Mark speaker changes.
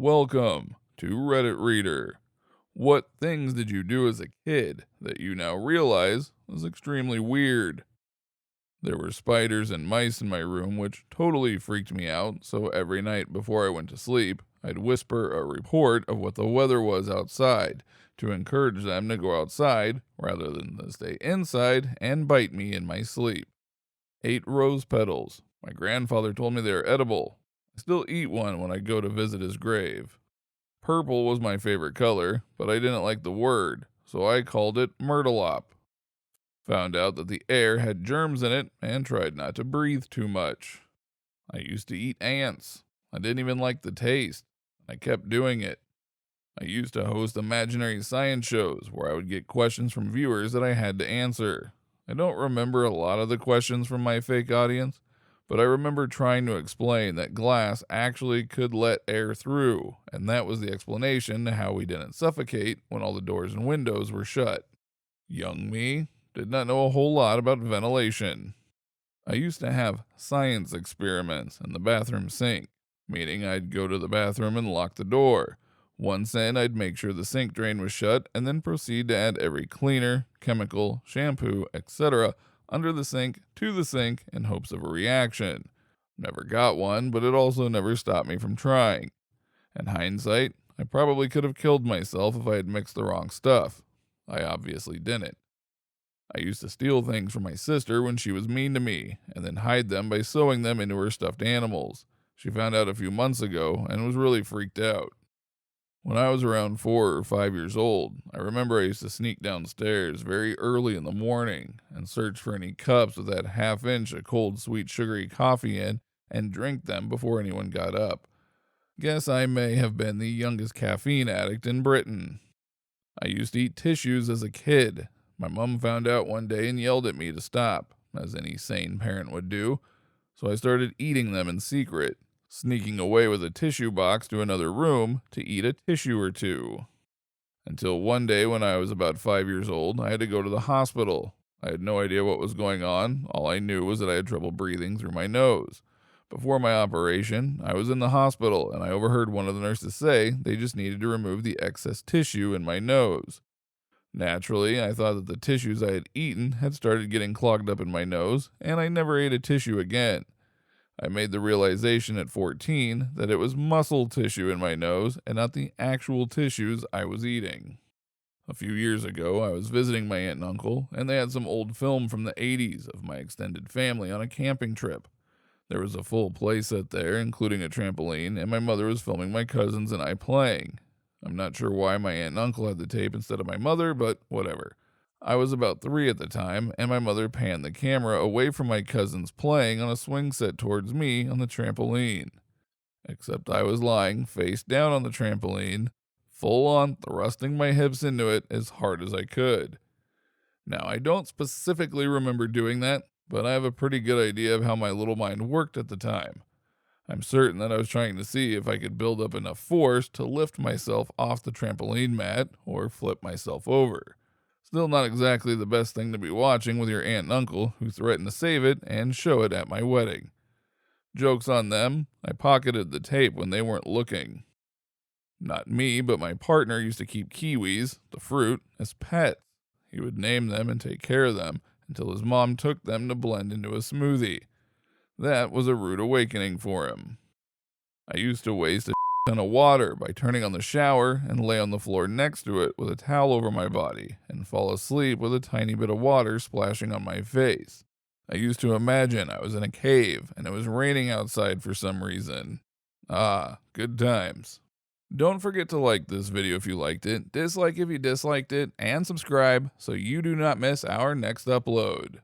Speaker 1: Welcome to Reddit Reader. What things did you do as a kid that you now realize was extremely weird? There were spiders and mice in my room, which totally freaked me out, so every night before I went to sleep, I'd whisper a report of what the weather was outside to encourage them to go outside rather than to stay inside and bite me in my sleep. 8 rose petals. My grandfather told me they are edible. I still eat one when I go to visit his grave. Purple was my favorite color, but I didn't like the word, so I called it Myrtlop. Found out that the air had germs in it and tried not to breathe too much. I used to eat ants. I didn't even like the taste. I kept doing it. I used to host imaginary science shows where I would get questions from viewers that I had to answer. I don't remember a lot of the questions from my fake audience, but I remember trying to explain that glass actually could let air through, and that was the explanation to how we didn't suffocate when all the doors and windows were shut. Young me did not know a whole lot about ventilation. I used to have science experiments in the bathroom sink, meaning I'd go to the bathroom and lock the door. Once in, I'd make sure the sink drain was shut and then proceed to add every cleaner, chemical, shampoo, etc. under the sink to the sink in hopes of a reaction. Never got one, but it also never stopped me from trying. In hindsight, I probably could have killed myself if I had mixed the wrong stuff. I obviously didn't. I used to steal things from my sister when she was mean to me, and then hide them by sewing them into her stuffed animals. She found out a few months ago and was really freaked out. When I was around 4 or 5 years old, I remember I used to sneak downstairs very early in the morning and search for any cups with that half-inch of cold, sweet, sugary coffee in and drink them before anyone got up. Guess I may have been the youngest caffeine addict in Britain. I used to eat tissues as a kid. My mom found out one day and yelled at me to stop, as any sane parent would do, so I started eating them in secret, sneaking away with a tissue box to another room to eat a tissue or two. Until one day when I was about 5 years old, I had to go to the hospital. I had no idea what was going on. All I knew was that I had trouble breathing through my nose. Before my operation, I was in the hospital and I overheard one of the nurses say they just needed to remove the excess tissue in my nose. Naturally, I thought that the tissues I had eaten had started getting clogged up in my nose, and I never ate a tissue again. I made the realization at 14 that it was muscle tissue in my nose and not the actual tissues I was eating. A few years ago, I was visiting my aunt and uncle, and they had some old film from the 80s of my extended family on a camping trip. There was a full playset there, including a trampoline, and my mother was filming my cousins and I playing. I'm not sure why my aunt and uncle had the tape instead of my mother, but whatever. I was about 3 at the time, and my mother panned the camera away from my cousins playing on a swing set towards me on the trampoline. Except I was lying face down on the trampoline, full on thrusting my hips into it as hard as I could. Now, I don't specifically remember doing that, but I have a pretty good idea of how my little mind worked at the time. I'm certain that I was trying to see if I could build up enough force to lift myself off the trampoline mat or flip myself over. Still not exactly the best thing to be watching with your aunt and uncle who threatened to save it and show it at my wedding. Joke's on them, I pocketed the tape when they weren't looking. Not me, but my partner used to keep kiwis, the fruit, as pets. He would name them and take care of them until his mom took them to blend into a smoothie. That was a rude awakening for him. I used to waste a ton of water by turning on the shower and lay on the floor next to it with a towel over my body and fall asleep with a tiny bit of water splashing on my face. I used to imagine I was in a cave and it was raining outside for some reason. Ah, good times. Don't forget to like this video if you liked it, dislike if you disliked it, and subscribe so you do not miss our next upload.